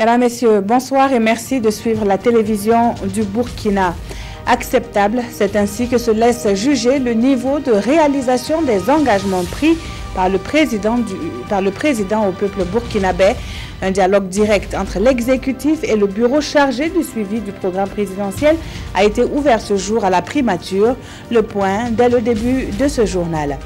Mesdames, Messieurs, bonsoir et merci de suivre la télévision du Burkina. Acceptable, c'est ainsi que se laisse juger le niveau de réalisation des engagements pris par le président au peuple burkinabé. Un dialogue direct entre l'exécutif et le bureau chargé du suivi du programme présidentiel a été ouvert ce jour à la primature. Le point dès le début de ce journal.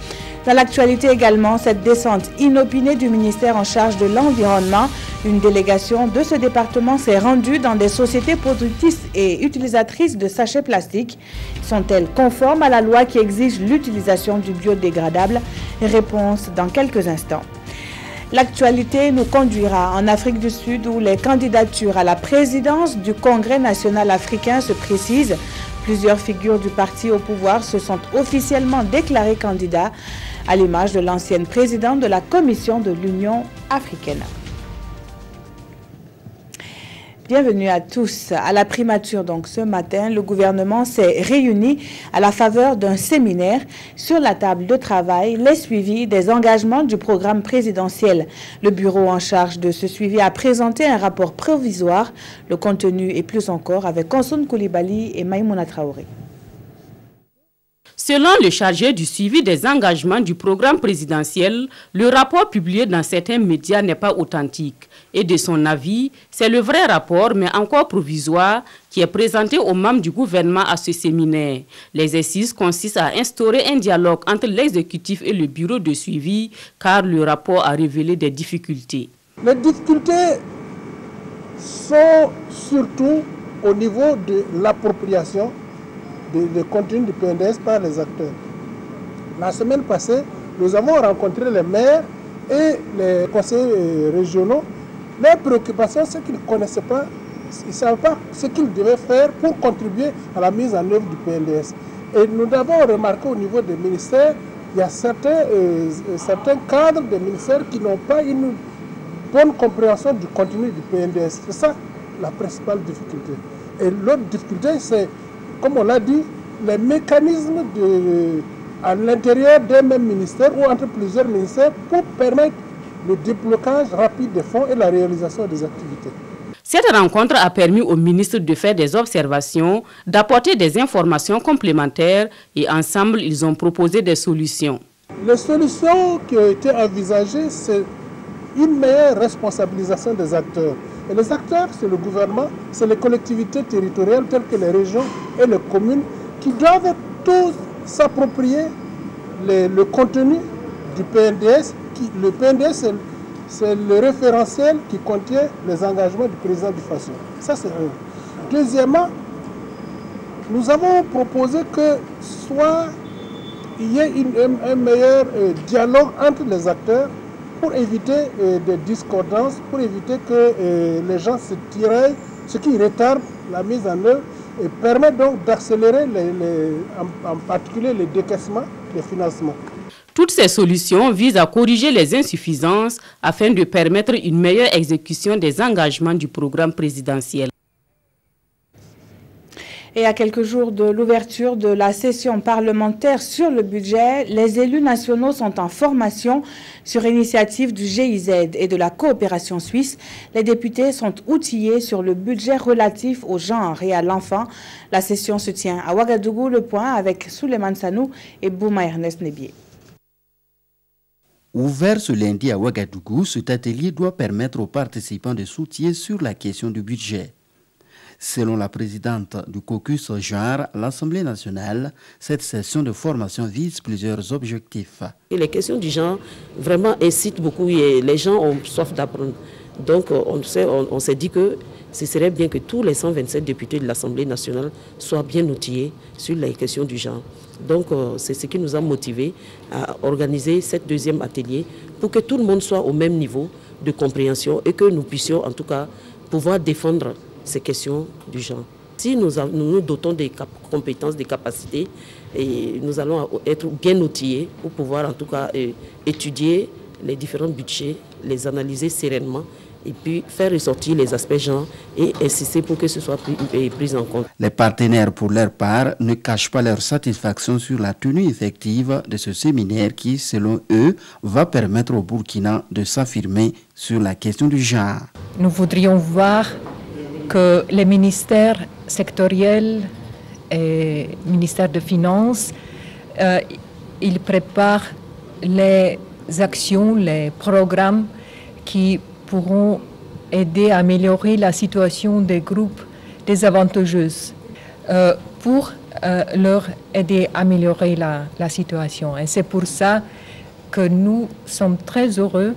Dans l'actualité également, cette descente inopinée du ministère en charge de l'environnement. Une délégation de ce département s'est rendue dans des sociétés productrices et utilisatrices de sachets plastiques. Sont-elles conformes à la loi qui exige l'utilisation du biodégradable? Réponse dans quelques instants. L'actualité nous conduira en Afrique du Sud où les candidatures à la présidence du Congrès national africain se précisent. Plusieurs figures du parti au pouvoir se sont officiellement déclarées candidats, à l'image de l'ancienne présidente de la Commission de l'Union africaine. Bienvenue à tous. À la primature, donc, ce matin, le gouvernement s'est réuni à la faveur d'un séminaire sur la table de travail, les suivis des engagements du programme présidentiel. Le bureau en charge de ce suivi a présenté un rapport provisoire. Le contenu et plus encore avec Konsoun Koulibaly et Maïmouna Traoré. Selon le chargé du suivi des engagements du programme présidentiel, le rapport publié dans certains médias n'est pas authentique. Et de son avis, c'est le vrai rapport, mais encore provisoire, qui est présenté aux membres du gouvernement à ce séminaire. L'exercice consiste à instaurer un dialogue entre l'exécutif et le bureau de suivi, car le rapport a révélé des difficultés. Les difficultés sont surtout au niveau de l'appropriation des contenus du PNDS par les acteurs. La semaine passée, nous avons rencontré les maires et les conseillers régionaux. Leurs préoccupations, c'est qu'ils ne connaissaient pas, ils ne savaient pas ce qu'ils devaient faire pour contribuer à la mise en œuvre du PNDS. Et nous avons remarqué au niveau des ministères, il y a certains cadres des ministères qui n'ont pas une bonne compréhension du contenu du PNDS. C'est ça la principale difficulté. Et l'autre difficulté, c'est, comme on l'a dit, les mécanismes à l'intérieur d'un même ministère ou entre plusieurs ministères pour permettre le déblocage rapide des fonds et la réalisation des activités. Cette rencontre a permis au ministre de faire des observations, d'apporter des informations complémentaires et ensemble, ils ont proposé des solutions. Les solutions qui ont été envisagées, c'est une meilleure responsabilisation des acteurs. Et les acteurs, c'est le gouvernement, c'est les collectivités territoriales telles que les régions et les communes qui doivent tous s'approprier le contenu du PNDS. Le PNDS, c'est le référentiel qui contient les engagements du président du FASO. Ça, c'est un. Deuxièmement, nous avons proposé que il y ait un meilleur dialogue entre les acteurs pour éviter des discordances, pour éviter que les gens se tiraillent, ce qui retarde la mise en œuvre et permet donc d'accélérer en particulier les décaissements, les financements. Toutes ces solutions visent à corriger les insuffisances afin de permettre une meilleure exécution des engagements du programme présidentiel. Et à quelques jours de l'ouverture de la session parlementaire sur le budget, les élus nationaux sont en formation sur initiative du GIZ et de la coopération suisse. Les députés sont outillés sur le budget relatif au genre et à l'enfant. La session se tient à Ouagadougou, le point avec Souleymane Sanou et Bouma Ernest Nebié. Ouvert ce lundi à Ouagadougou, cet atelier doit permettre aux participants de s'outiller sur la question du budget. Selon la présidente du caucus genre, l'Assemblée nationale, cette session de formation vise plusieurs objectifs. Et les questions du genre vraiment incitent beaucoup et les gens ont soif d'apprendre. Donc on s'est dit que ce serait bien que tous les 127 députés de l'Assemblée nationale soient bien outillés sur les questions du genre. Donc c'est ce qui nous a motivés à organiser cette deuxième atelier pour que tout le monde soit au même niveau de compréhension et que nous puissions en tout cas pouvoir défendre ces questions du genre. Si nous nous dotons des compétences, des capacités, et nous allons être bien outillés pour pouvoir en tout cas étudier les différents budgets, les analyser sereinement et puis faire ressortir les aspects genre et insister pour que ce soit pris en compte. Les partenaires, pour leur part, ne cachent pas leur satisfaction sur la tenue effective de ce séminaire qui, selon eux, va permettre au Burkina de s'affirmer sur la question du genre. Nous voudrions voir que les ministères sectoriels et ministères de Finances, ils préparent les actions, les programmes qui pourront aider à améliorer la situation des groupes désavantageux pour leur aider à améliorer la situation. Et c'est pour ça que nous sommes très heureux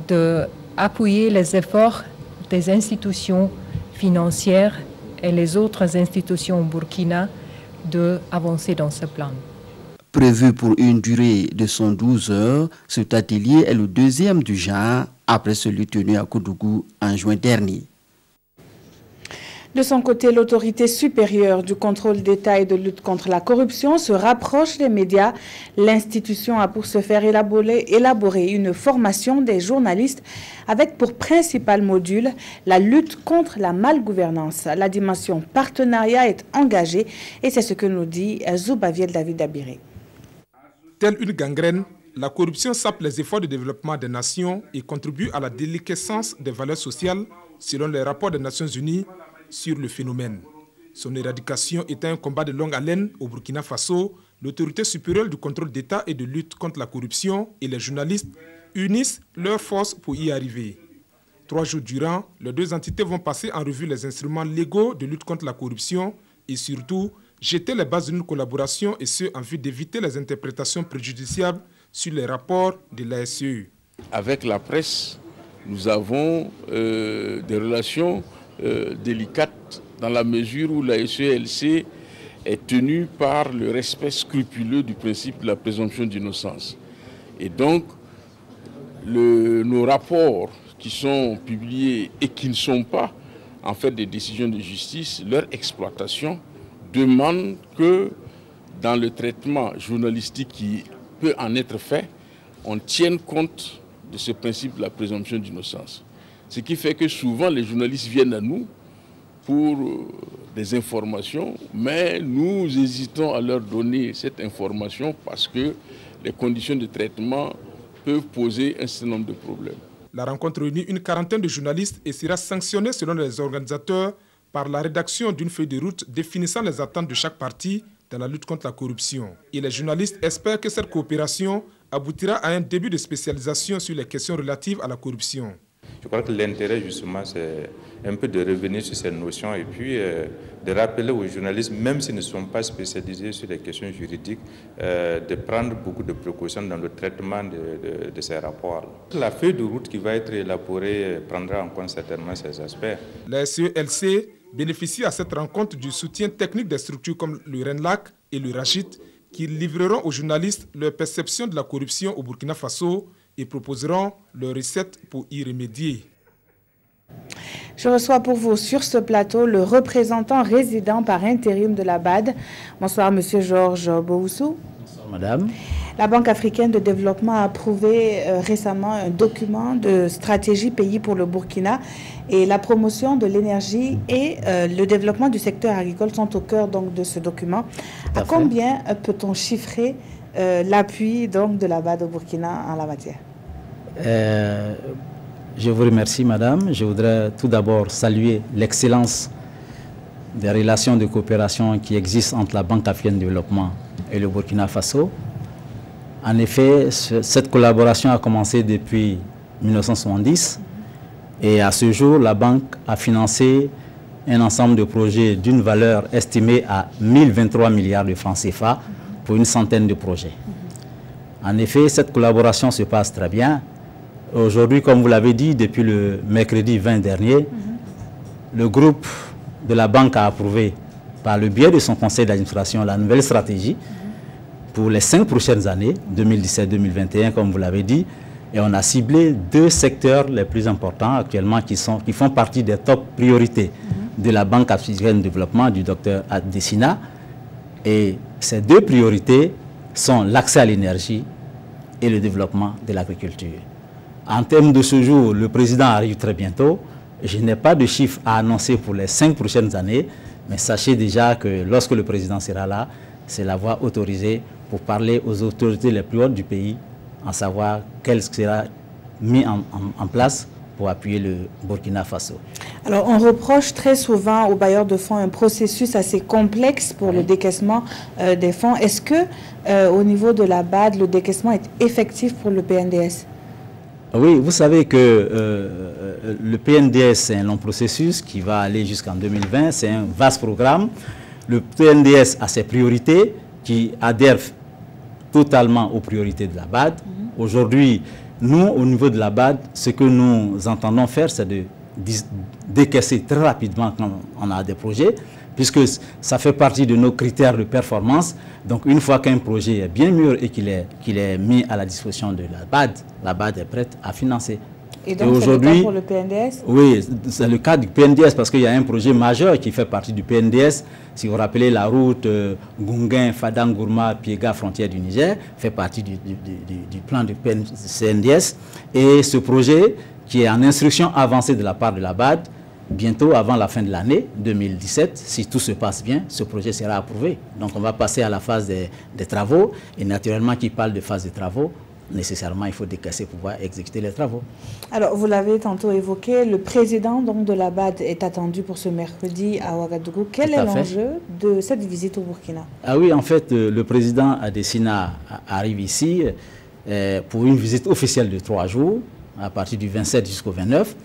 d'appuyer les efforts des institutions financières et les autres institutions au Burkina d'avancer dans ce plan. Prévu pour une durée de 112 heures, cet atelier est le deuxième du genre après celui tenu à Koudougou en juin dernier. De son côté, l'autorité supérieure du contrôle d'État et de lutte contre la corruption se rapproche des médias. L'institution a pour ce faire élaboré une formation des journalistes avec pour principal module la lutte contre la malgouvernance. La dimension partenariat est engagée et c'est ce que nous dit Zoubaviel David Abiré. Telle une gangrène, la corruption sape les efforts de développement des nations et contribue à la déliquescence des valeurs sociales selon les rapports des Nations Unies sur le phénomène. Son éradication est un combat de longue haleine au Burkina Faso. L'autorité supérieure du contrôle d'État et de lutte contre la corruption et les journalistes unissent leurs forces pour y arriver. 3 jours durant, les deux entités vont passer en revue les instruments légaux de lutte contre la corruption et surtout jeter les bases d'une collaboration et ce en vue d'éviter les interprétations préjudiciables sur les rapports de la SCE. Avec la presse, nous avons des relations délicates dans la mesure où la SELC est tenue par le respect scrupuleux du principe de la présomption d'innocence. Et donc, nos rapports qui sont publiés et qui ne sont pas en fait des décisions de justice, leur exploitation demande que dans le traitement journalistique qui peut en être fait, on tienne compte de ce principe de la présomption d'innocence. Ce qui fait que souvent les journalistes viennent à nous pour des informations, mais nous hésitons à leur donner cette information parce que les conditions de traitement peuvent poser un certain nombre de problèmes. La rencontre réunit une quarantaine de journalistes et sera sanctionnée selon les organisateurs par la rédaction d'une feuille de route définissant les attentes de chaque parti dans la lutte contre la corruption. Et les journalistes espèrent que cette coopération aboutira à un début de spécialisation sur les questions relatives à la corruption. Je crois que l'intérêt justement c'est un peu de revenir sur ces notions et puis de rappeler aux journalistes, même s'ils ne sont pas spécialisés sur les questions juridiques, de prendre beaucoup de précautions dans le traitement de ces rapports. La feuille de route qui va être élaborée prendra en compte certainement ces aspects. La SELC bénéficie à cette rencontre du soutien technique des structures comme le RENLAC et le RACHIT qui livreront aux journalistes leur perception de la corruption au Burkina Faso et proposeront leurs recettes pour y remédier. Je reçois pour vous sur ce plateau le représentant résident par intérim de la BAD. Bonsoir, Monsieur Georges Bouhoussou. Bonsoir, Madame. La Banque africaine de développement a approuvé récemment un document de stratégie pays pour le Burkina et la promotion de l'énergie et le développement du secteur agricole sont au cœur donc, de ce document. À combien peut-on chiffrer l'appui donc, de la BAD au Burkina en la matière? Je vous remercie, Madame. Je voudrais tout d'abord saluer l'excellence des relations de coopération qui existent entre la Banque africaine de développement et le Burkina Faso. En effet, cette collaboration a commencé depuis 1970 et à ce jour, la Banque a financé un ensemble de projets d'une valeur estimée à 1023 milliards de francs CFA pour une centaine de projets. En effet, cette collaboration se passe très bien. Aujourd'hui, comme vous l'avez dit, depuis le mercredi 20 dernier, le groupe de la Banque a approuvé par le biais de son conseil d'administration la nouvelle stratégie pour les 5 prochaines années, 2017-2021, comme vous l'avez dit, et on a ciblé 2 secteurs les plus importants actuellement qui font partie des top priorités de la Banque africaine de développement du Dr Adesina. Et ces 2 priorités sont l'accès à l'énergie et le développement de l'agriculture. En termes de ce jour, le président arrive très bientôt. Je n'ai pas de chiffres à annoncer pour les 5 prochaines années, mais sachez déjà que lorsque le président sera là, c'est la voie autorisée pour parler aux autorités les plus hautes du pays, en savoir quel sera mis en place pour appuyer le Burkina Faso. Alors, on reproche très souvent aux bailleurs de fonds un processus assez complexe pour le décaissement des fonds. Est-ce que, au niveau de la BAD, le décaissement est effectif pour le PNDS? Oui, vous savez que le PNDS, c'est un long processus qui va aller jusqu'en 2020. C'est un vaste programme. Le PNDS a ses priorités qui adhèrent totalement aux priorités de la BAD. Aujourd'hui, nous, au niveau de la BAD, ce que nous entendons faire, c'est de décaisser très rapidement quand on a des projets, puisque ça fait partie de nos critères de performance. Donc, une fois qu'un projet est bien mûr et qu'il est mis à la disposition de la BAD est prête à financer. Et donc, c'est le cas pour le PNDS? Oui, c'est le cas du PNDS parce qu'il y a un projet majeur qui fait partie du PNDS. Si vous vous rappelez, la route Gunguin, Fadang-Gourma, Piega, frontière du Niger, fait partie du plan du PNDS. Et ce projet, qui est en instruction avancée de la part de la BAD, bientôt, avant la fin de l'année 2017, si tout se passe bien, ce projet sera approuvé. Donc, on va passer à la phase des travaux. Et naturellement, qui parle de phase de travaux, nécessairement, il faut décaisser pour pouvoir exécuter les travaux. Alors, vous l'avez tantôt évoqué, le président donc, de la BAD est attendu pour ce mercredi à Ouagadougou. Quel est l'enjeu de cette visite au Burkina? Ah oui, en fait, le président Adesina arrive ici pour une visite officielle de 3 jours, à partir du 27 jusqu'au 29.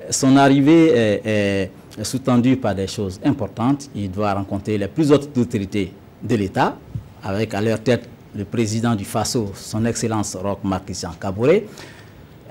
Son arrivée est sous-tendue par des choses importantes. Il doit rencontrer les plus hautes autorités de l'État, avec à leur tête le président du Faso, son Excellence Roch Marc Christian Kaboré,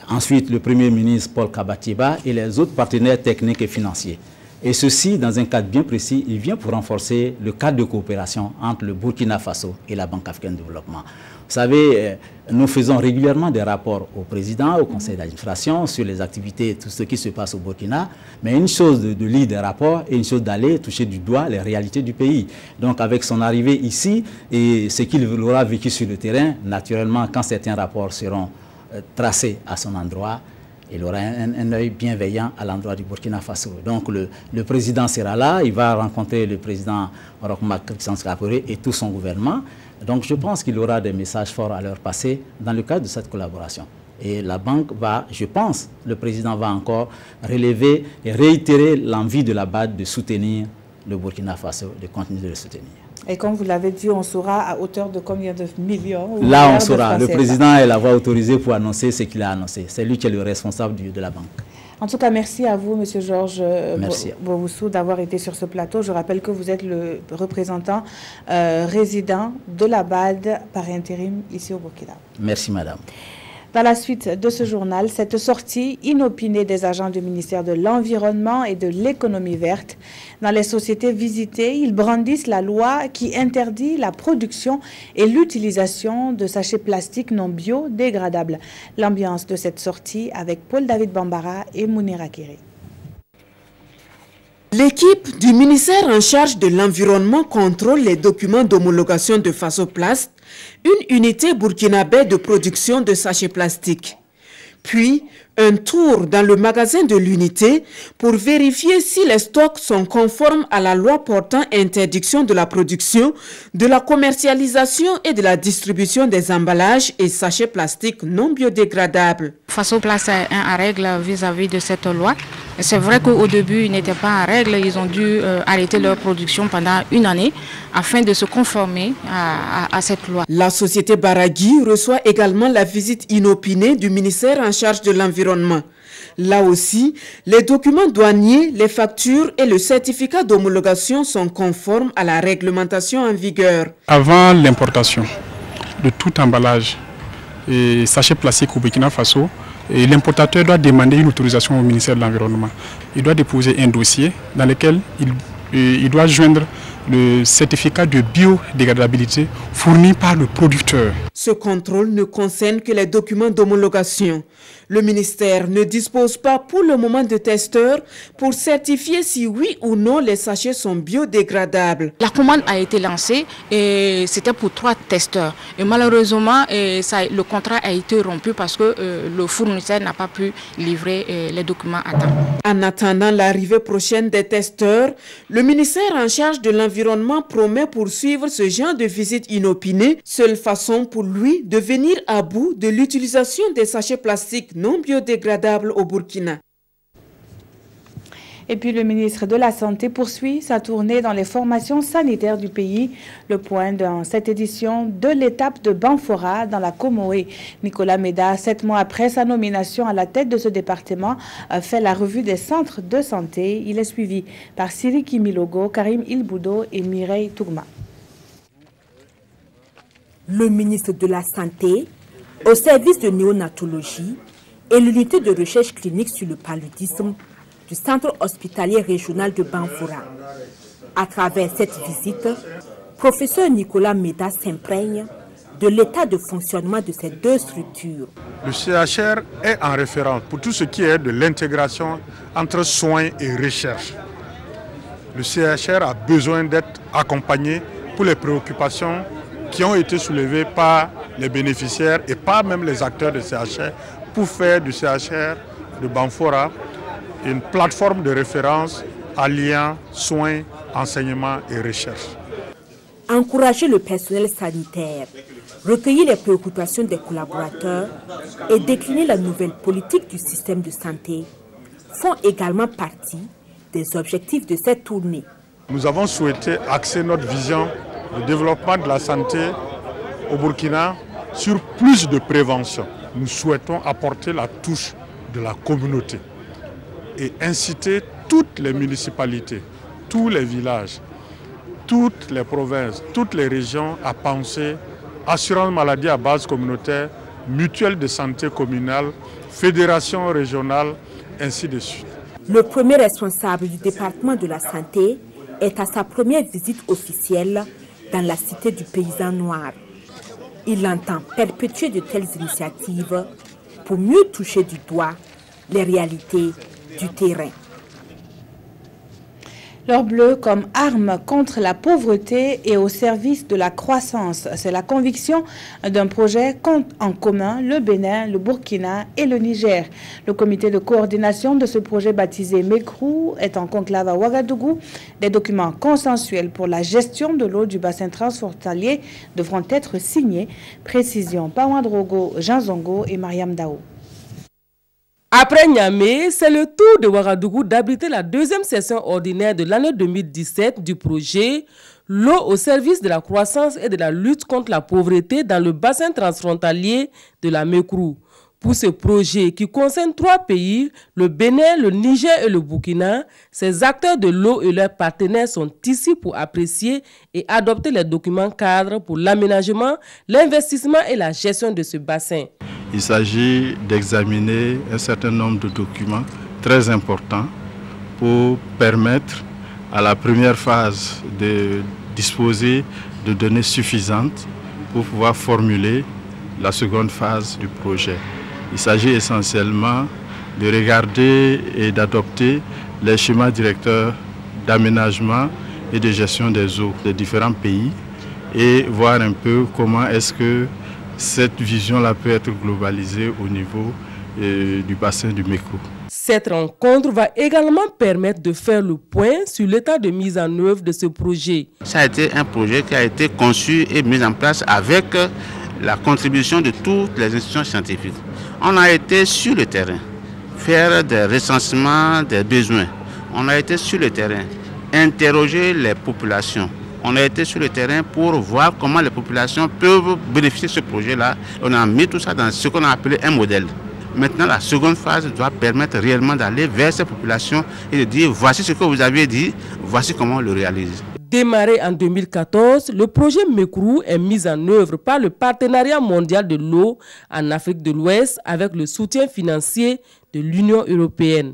ensuite le Premier ministre Paul Kabatiba et les autres partenaires techniques et financiers. Et ceci, dans un cadre bien précis, il vient pour renforcer le cadre de coopération entre le Burkina Faso et la Banque africaine de développement. Vous savez, nous faisons régulièrement des rapports au président, au conseil d'administration sur les activités, tout ce qui se passe au Burkina. Mais une chose de lire des rapports et une chose d'aller toucher du doigt les réalités du pays. Donc avec son arrivée ici et ce qu'il aura vécu sur le terrain, naturellement, quand certains rapports seront tracés à son endroit, il aura un œil bienveillant à l'endroit du Burkina Faso. Donc le président sera là, il va rencontrer le président Roch Marc Christian Kaboré et tout son gouvernement. Donc je pense qu'il aura des messages forts à leur passer dans le cadre de cette collaboration. Et la banque va, je pense, le président va encore relever et réitérer l'envie de la BAD de soutenir le Burkina Faso, de continuer de le soutenir. Et comme vous l'avez dit, on saura à hauteur de combien de millions? Là, on saura. Le président est la voix autorisée pour annoncer ce qu'il a annoncé. C'est lui qui est le responsable de la banque. En tout cas, merci à vous, M. Georges Bowoussou, d'avoir été sur ce plateau. Je rappelle que vous êtes le représentant résident de la BAD par intérim ici au Burkina. Merci, madame. Dans la suite de ce journal, cette sortie inopinée des agents du ministère de l'Environnement et de l'Économie verte. Dans les sociétés visitées, ils brandissent la loi qui interdit la production et l'utilisation de sachets plastiques non biodégradables. L'ambiance de cette sortie avec Paul-David Bambara et Mounira Kiri. L'équipe du ministère en charge de l'environnement contrôle les documents d'homologation de Fasoplast, une unité burkinabé de production de sachets plastiques. Puis, un tour dans le magasin de l'unité pour vérifier si les stocks sont conformes à la loi portant interdiction de la production, de la commercialisation et de la distribution des emballages et sachets plastiques non biodégradables. Fasoplast est en règle vis-à-vis de cette loi. C'est vrai qu'au début, ils n'étaient pas en règle. Ils ont dû arrêter leur production pendant 1 année afin de se conformer à cette loi. La société Baragui reçoit également la visite inopinée du ministère en charge de l'environnement. Là aussi, les documents douaniers, les factures et le certificat d'homologation sont conformes à la réglementation en vigueur. Avant l'importation de tout emballage et sachet plastique au Burkina Faso, l'importateur doit demander une autorisation au ministère de l'Environnement. Il doit déposer un dossier dans lequel il doit joindre le certificat de biodégradabilité fourni par le producteur. Ce contrôle ne concerne que les documents d'homologation. Le ministère ne dispose pas pour le moment de testeurs pour certifier si oui ou non les sachets sont biodégradables. La commande a été lancée et c'était pour 3 testeurs. Et malheureusement, le contrat a été rompu parce que le fournisseur n'a pas pu livrer les documents à temps. En attendant l'arrivée prochaine des testeurs, le ministère en charge de l'environnement promet poursuivre ce genre de visite inopinée, seule façon pour lui de venir à bout de l'utilisation des sachets plastiques non biodégradables au Burkina. Et puis le ministre de la Santé poursuit sa tournée dans les formations sanitaires du pays. Le point dans cette édition de l'étape de Banfora dans la Comoé. Nicolas Méda, 7 mois après sa nomination à la tête de ce département, a fait la revue des centres de santé. Il est suivi par Siriki Milogo, Karim Ilboudo et Mireille Tougma. Le ministre de la Santé, au service de néonatologie et l'unité de recherche clinique sur le paludisme du centre hospitalier régional de Banfora. À travers cette visite, professeur Nicolas Méda s'imprègne de l'état de fonctionnement de ces 2 structures. Le CHR est en référence pour tout ce qui est de l'intégration entre soins et recherche. Le CHR a besoin d'être accompagné pour les préoccupations qui ont été soulevées par les bénéficiaires et pas même les acteurs de CHR pour faire du CHR de Banfora une plateforme de référence alliant soins, enseignement et recherche. Encourager le personnel sanitaire, recueillir les préoccupations des collaborateurs et décliner la nouvelle politique du système de santé font également partie des objectifs de cette tournée. Nous avons souhaité axer notre vision de développement de la santé au Burkina sur plus de prévention. Nous souhaitons apporter la touche de la communauté et inciter toutes les municipalités, tous les villages, toutes les provinces, toutes les régions à penser assurance maladie à base communautaire, mutuelle de santé communale, fédération régionale, ainsi de suite. Le premier responsable du département de la santé est à sa première visite officielle dans la cité du paysan noir. Il entend perpétuer de telles initiatives pour mieux toucher du doigt les réalités du terrain. L'or bleu comme arme contre la pauvreté et au service de la croissance. C'est la conviction d'un projet qu'ont en commun le Bénin, le Burkina et le Niger. Le comité de coordination de ce projet baptisé MECRU est en conclave à Ouagadougou. Des documents consensuels pour la gestion de l'eau du bassin transfrontalier devront être signés. Précision Paouandrogo, Jean Zongo et Mariam Dao. Après Niamey, c'est le tour de Ouagadougou d'abriter la 2e session ordinaire de l'année 2017 du projet L'eau au service de la croissance et de la lutte contre la pauvreté dans le bassin transfrontalier de la MECRU. Pour ce projet qui concerne 3 pays, le Bénin, le Niger et le Burkina, ces acteurs de l'eau et leurs partenaires sont ici pour apprécier et adopter les documents cadres pour l'aménagement, l'investissement et la gestion de ce bassin. Il s'agit d'examiner un certain nombre de documents très importants pour permettre à la première phase de disposer de données suffisantes pour pouvoir formuler la seconde phase du projet. Il s'agit essentiellement de regarder et d'adopter les schémas directeurs d'aménagement et de gestion des eaux des différents pays et voir un peu comment est-ce que cette vision-là peut être globalisée au niveau du bassin du MECRU. Cette rencontre va également permettre de faire le point sur l'état de mise en œuvre de ce projet. Ça a été un projet qui a été conçu et mis en place avec la contribution de toutes les institutions scientifiques. On a été sur le terrain, faire des recensements des besoins. On a été sur le terrain, interroger les populations. On a été sur le terrain pour voir comment les populations peuvent bénéficier de ce projet-là. On a mis tout ça dans ce qu'on a appelé un modèle. Maintenant, la seconde phase doit permettre réellement d'aller vers ces populations et de dire voici ce que vous avez dit, voici comment on le réalise. Démarré en 2014, le projet MECRU est mis en œuvre par le Partenariat mondial de l'eau en Afrique de l'Ouest avec le soutien financier de l'Union européenne.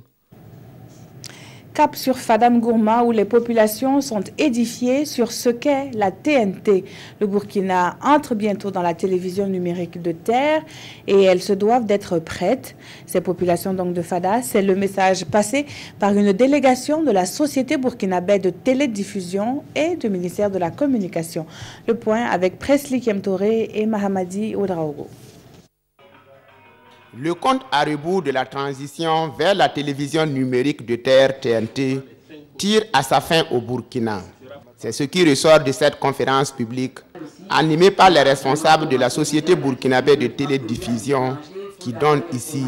Cap sur Fadam Gourma où les populations sont édifiées sur ce qu'est la TNT. Le Burkina entre bientôt dans la télévision numérique de terre et elles se doivent d'être prêtes. Ces populations donc de Fada, c'est le message passé par une délégation de la Société burkinabé de télédiffusion et du ministère de la Communication. Le point avec Presley Kemtoré et Mahamadi Oudraogo. Le compte à rebours de la transition vers la télévision numérique de terre TNT tire à sa fin au Burkina. C'est ce qui ressort de cette conférence publique animée par les responsables de la Société burkinabé de télédiffusion qui donnent ici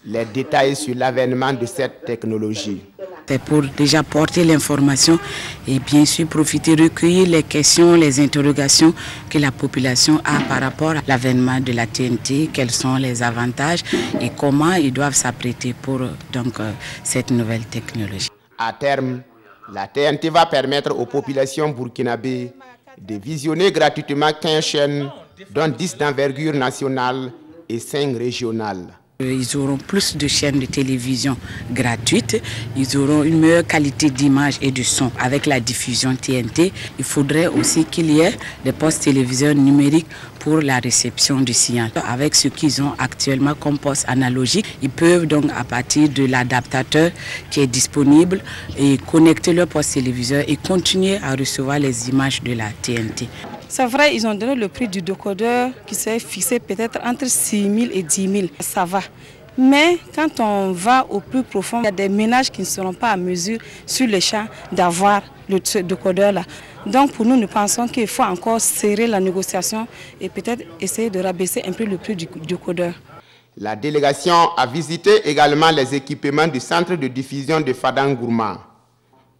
les détails sur l'avènement de cette technologie. C'est pour déjà porter l'information et bien sûr profiter, recueillir les questions, les interrogations que la population a par rapport à l'avènement de la TNT, quels sont les avantages et comment ils doivent s'apprêter pour cette nouvelle technologie. À terme, la TNT va permettre aux populations burkinabées de visionner gratuitement 15 chaînes, dont 10 d'envergure nationale et 5 régionales. Ils auront plus de chaînes de télévision gratuites, ils auront une meilleure qualité d'image et de son avec la diffusion TNT. Il faudrait aussi qu'il y ait des postes télévision numériques pour la réception du signal. Avec ce qu'ils ont actuellement comme poste analogique, ils peuvent donc à partir de l'adaptateur qui est disponible et connecter leur poste téléviseur et continuer à recevoir les images de la TNT. C'est vrai, ils ont donné le prix du décodeur qui s'est fixé peut-être entre 6 000 et 10 000. Ça va. Mais quand on va au plus profond, il y a des ménages qui ne seront pas à mesure sur les champs d'avoir ce décodeur-là. Donc pour nous, nous pensons qu'il faut encore serrer la négociation et peut-être essayer de rabaisser un peu le prix du décodeur. La délégation a visité également les équipements du centre de diffusion de Fadam Gourma.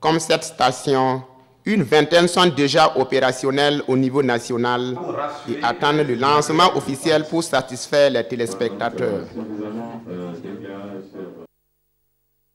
Comme cette station, une vingtaine sont déjà opérationnelles au niveau national et attendent le lancement officiel pour satisfaire les téléspectateurs.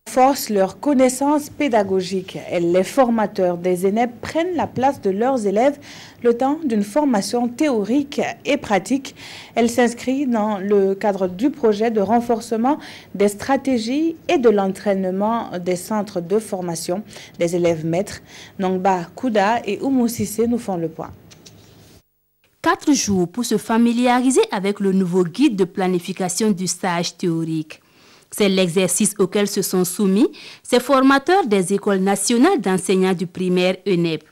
Forcent leurs connaissances pédagogiques. Les formateurs des ENEP prennent la place de leurs élèves le temps d'une formation théorique et pratique. Elle s'inscrit dans le cadre du projet de renforcement des stratégies et de l'entraînement des centres de formation des élèves maîtres. Nongba Kouda et Oumou Sissé nous font le point. 4 jours pour se familiariser avec le nouveau guide de planification du stage théorique. C'est l'exercice auquel se sont soumis ces formateurs des écoles nationales d'enseignants du primaire ENEP.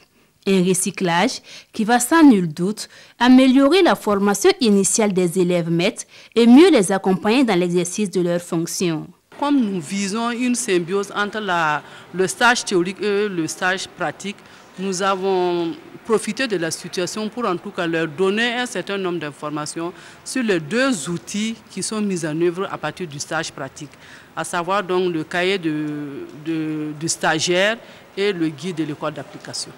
Un recyclage qui va sans nul doute améliorer la formation initiale des élèves maîtres et mieux les accompagner dans l'exercice de leurs fonctions. Comme nous visons une symbiose entre le stage théorique et le stage pratique, nous avons profité de la situation pour en tout cas leur donner un certain nombre d'informations sur les 2 outils qui sont mis en œuvre à partir du stage pratique, à savoir donc le cahier du stagiaire et le guide de l'école d'application.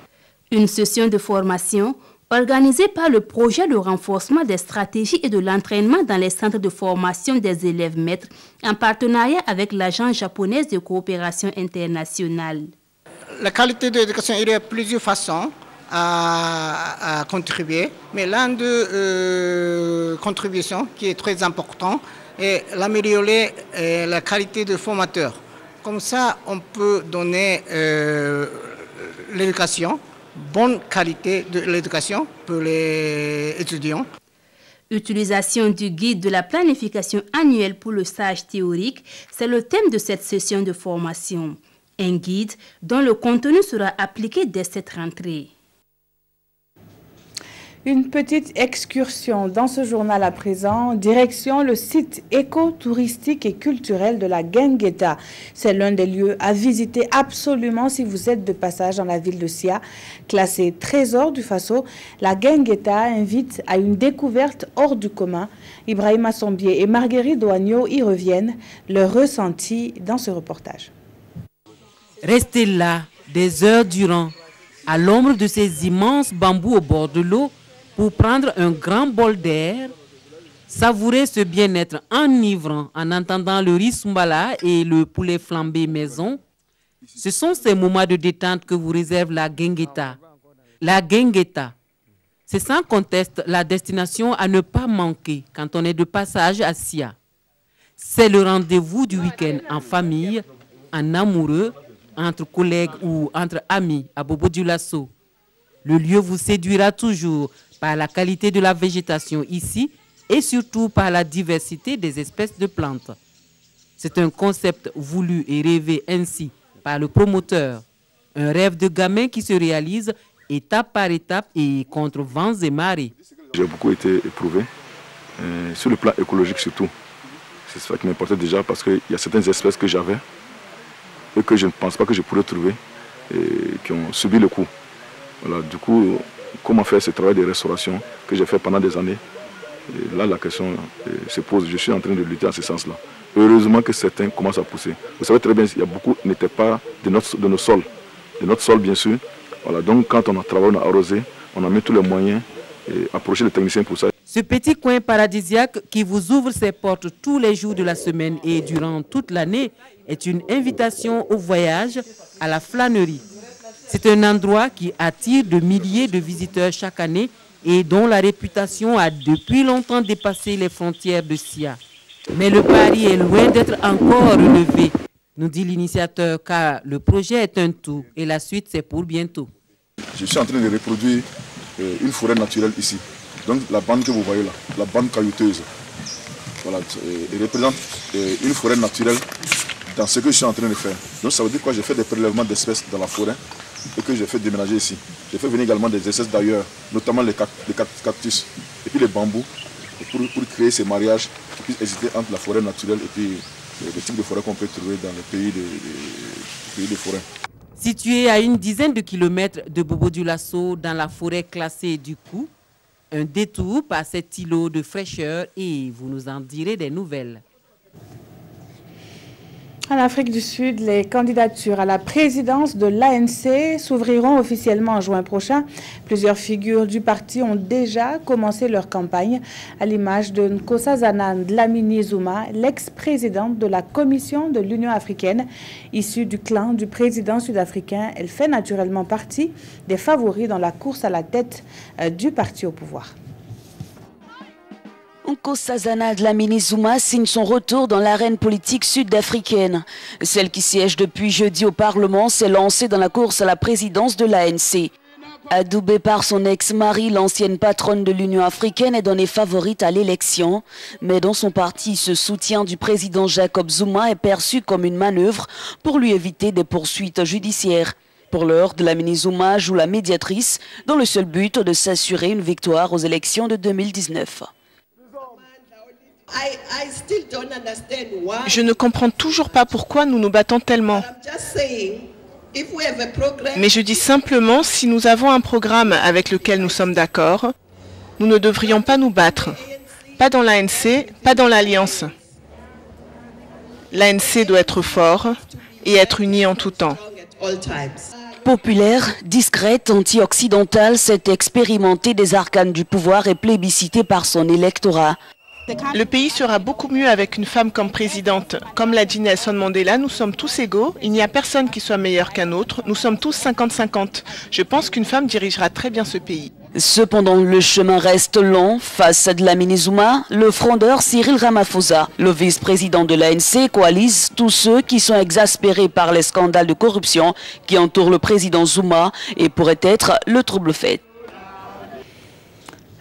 Une session de formation organisée par le projet de renforcement des stratégies et de l'entraînement dans les centres de formation des élèves maîtres en partenariat avec l'Agence japonaise de coopération internationale. La qualité de l'éducation, il y a plusieurs façons à contribuer, mais l'une de contributions qui est très importante est d'améliorer la qualité de formateur. Comme ça, on peut donner l'éducation, bonne qualité de l'éducation pour les étudiants. Utilisation du guide de la planification annuelle pour le stage théorique, c'est le thème de cette session de formation. Un guide dont le contenu sera appliqué dès cette rentrée. Une petite excursion dans ce journal à présent, direction le site éco-touristique et culturel de la Guingueta. C'est l'un des lieux à visiter absolument si vous êtes de passage dans la ville de Sia. Classée trésor du Faso, la Guingueta invite à une découverte hors du commun. Ibrahima Sombier et Marguerite Douagneau y reviennent, leur ressenti dans ce reportage. Rester là des heures durant, à l'ombre de ces immenses bambous au bord de l'eau, pour prendre un grand bol d'air, savourer ce bien-être enivrant en entendant le riz soumbala et le poulet flambé maison, ce sont ces moments de détente que vous réserve la Guingueta. La Guingueta, c'est sans conteste la destination à ne pas manquer quand on est de passage à Sia. C'est le rendez-vous du week-end en famille, en amoureux, entre collègues ou entre amis à Bobo-Dioulasso. Le lieu vous séduira toujours par la qualité de la végétation ici et surtout par la diversité des espèces de plantes. C'est un concept voulu et rêvé ainsi par le promoteur. Un rêve de gamin qui se réalise étape par étape et contre vents et marées. J'ai beaucoup été éprouvé, sur le plan écologique surtout. C'est ça qui m'importait déjà parce qu'il y a certaines espèces que j'avais et que je ne pense pas que je pourrais trouver et qui ont subi le coup. Voilà, du coup, comment faire ce travail de restauration que j'ai fait pendant des années? Et là, la question se pose. Je suis en train de lutter en ce sens-là. Heureusement que certains commencent à pousser. Vous savez très bien, il y a beaucoup qui n'étaient pas de nos sols. De notre sol, bien sûr. Voilà, donc quand on a travaillé, on a arrosé, on a mis tous les moyens et approché les techniciens pour ça. Ce petit coin paradisiaque qui vous ouvre ses portes tous les jours de la semaine et durant toute l'année est une invitation au voyage, à la flânerie. C'est un endroit qui attire de milliers de visiteurs chaque année et dont la réputation a depuis longtemps dépassé les frontières de Sia. Mais le pari est loin d'être encore relevé, nous dit l'initiateur, car le projet est un tout et la suite c'est pour bientôt. Je suis en train de reproduire une forêt naturelle ici. Donc la bande que vous voyez là, la bande caillouteuse, voilà, elle représente une forêt naturelle dans ce que je suis en train de faire. Donc ça veut dire quoi? J'ai fait des prélèvements d'espèces dans la forêt et que j'ai fait déménager ici. J'ai fait venir également des espèces d'ailleurs, notamment les cactus et puis les bambous, pour créer ces mariages qui puissent exister entre la forêt naturelle et puis le type de forêt qu'on peut trouver dans les pays de forêt. Situé à une dizaine de kilomètres de Bobo-Dioulasso dans la forêt classée du Cou, un détour par cet îlot de fraîcheur et vous nous en direz des nouvelles. En Afrique du Sud, les candidatures à la présidence de l'ANC s'ouvriront officiellement en juin prochain. Plusieurs figures du parti ont déjà commencé leur campagne, à l'image de Nkosazana Dlamini Zuma, l'ex-présidente de la Commission de l'Union africaine. Issue du clan du président sud-africain, elle fait naturellement partie des favoris dans la course à la tête du parti au pouvoir. Nkosazana Dlamini Zuma signe son retour dans l'arène politique sud-africaine. Celle qui siège depuis jeudi au Parlement s'est lancée dans la course à la présidence de l'ANC. Adoubée par son ex-mari, l'ancienne patronne de l'Union africaine est donnée favorite à l'élection. Mais dans son parti, ce soutien du président Jacob Zuma est perçu comme une manœuvre pour lui éviter des poursuites judiciaires. Pour l'heure, Dlamini Zuma joue la médiatrice dans le seul but de s'assurer une victoire aux élections de 2019. Je ne comprends toujours pas pourquoi nous nous battons tellement. Mais je dis simplement, si nous avons un programme avec lequel nous sommes d'accord, nous ne devrions pas nous battre. Pas dans l'ANC, pas dans l'Alliance. L'ANC doit être fort et être uni en tout temps. Populaire, discrète, anti-occidentale, cette expérimentée des arcanes du pouvoir est plébiscitée par son électorat. Le pays sera beaucoup mieux avec une femme comme présidente. Comme l'a dit Nelson Mandela, nous sommes tous égaux, il n'y a personne qui soit meilleur qu'un autre, nous sommes tous 50-50. Je pense qu'une femme dirigera très bien ce pays. Cependant, le chemin reste long. Face à Dlamini Zuma, le frondeur Cyril Ramaphosa, le vice-président de l'ANC, coalise tous ceux qui sont exaspérés par les scandales de corruption qui entourent le président Zuma et pourraient être le trouble-fête.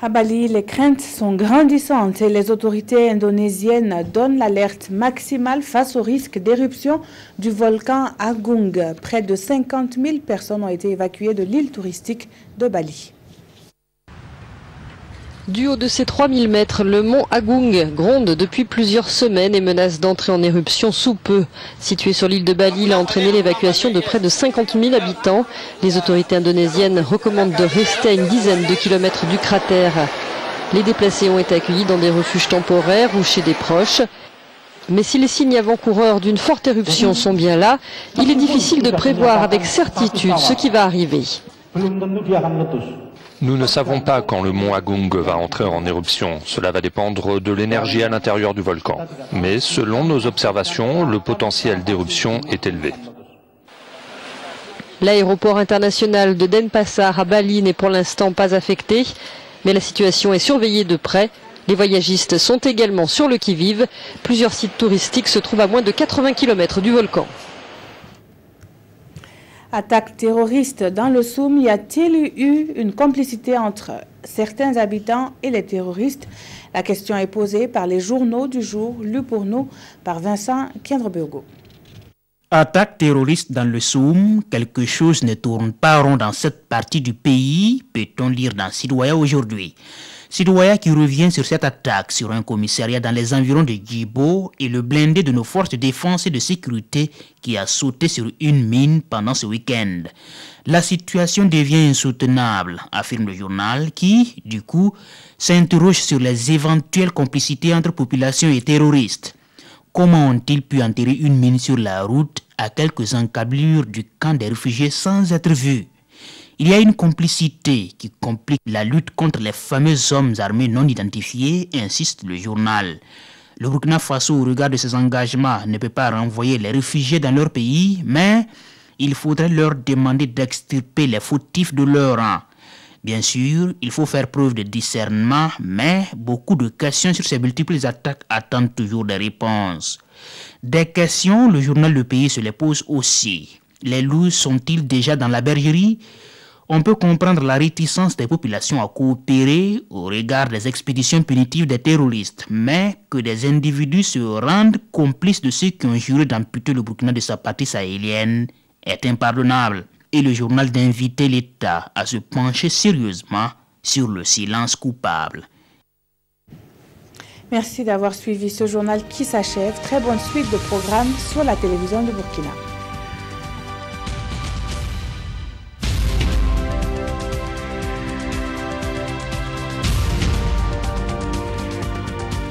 À Bali, les craintes sont grandissantes et les autorités indonésiennes donnent l'alerte maximale face au risque d'éruption du volcan Agung. Près de 50 000 personnes ont été évacuées de l'île touristique de Bali. Du haut de ses 3000 mètres, le mont Agung gronde depuis plusieurs semaines et menace d'entrer en éruption sous peu. Situé sur l'île de Bali, il a entraîné l'évacuation de près de 50 000 habitants. Les autorités indonésiennes recommandent de rester à une dizaine de kilomètres du cratère. Les déplacés ont été accueillis dans des refuges temporaires ou chez des proches. Mais si les signes avant-coureurs d'une forte éruption sont bien là, il est difficile de prévoir avec certitude ce qui va arriver. Nous ne savons pas quand le mont Agung va entrer en éruption. Cela va dépendre de l'énergie à l'intérieur du volcan. Mais selon nos observations, le potentiel d'éruption est élevé. L'aéroport international de Denpasar à Bali n'est pour l'instant pas affecté, mais la situation est surveillée de près. Les voyagistes sont également sur le qui-vive. Plusieurs sites touristiques se trouvent à moins de 80 km du volcan. Attaque terroriste dans le Soum, y a-t-il eu une complicité entre certains habitants et les terroristes? La question est posée par les journaux du jour, lus pour nous par Vincent Kendrebergo. Attaque terroriste dans le Soum, quelque chose ne tourne pas rond dans cette partie du pays, peut-on lire dans Sidouaya aujourd'hui. Sidouaya qui revient sur cette attaque sur un commissariat dans les environs de Djibo et le blindé de nos forces de défense et de sécurité qui a sauté sur une mine pendant ce week-end. La situation devient insoutenable, affirme le journal qui, du coup, s'interroge sur les éventuelles complicités entre population et terroristes. Comment ont-ils pu enterrer une mine sur la route à quelques encablures du camp des réfugiés sans être vus? Il y a une complicité qui complique la lutte contre les fameux hommes armés non identifiés, insiste le journal. Le Burkina Faso, au regard de ses engagements, ne peut pas renvoyer les réfugiés dans leur pays, mais il faudrait leur demander d'extirper les fautifs de leur rang. Bien sûr, il faut faire preuve de discernement, mais beaucoup de questions sur ces multiples attaques attendent toujours des réponses. Des questions, le journal Le Pays se les pose aussi. Les loups sont-ils déjà dans la bergerie? On peut comprendre la réticence des populations à coopérer au regard des expéditions punitives des terroristes, mais que des individus se rendent complices de ceux qui ont juré d'amputer le Burkina de sa partie sahélienne est impardonnable. Et le journal d'inviter l'État à se pencher sérieusement sur le silence coupable. Merci d'avoir suivi ce journal qui s'achève. Très bonne suite de programmes sur la télévision du Burkina.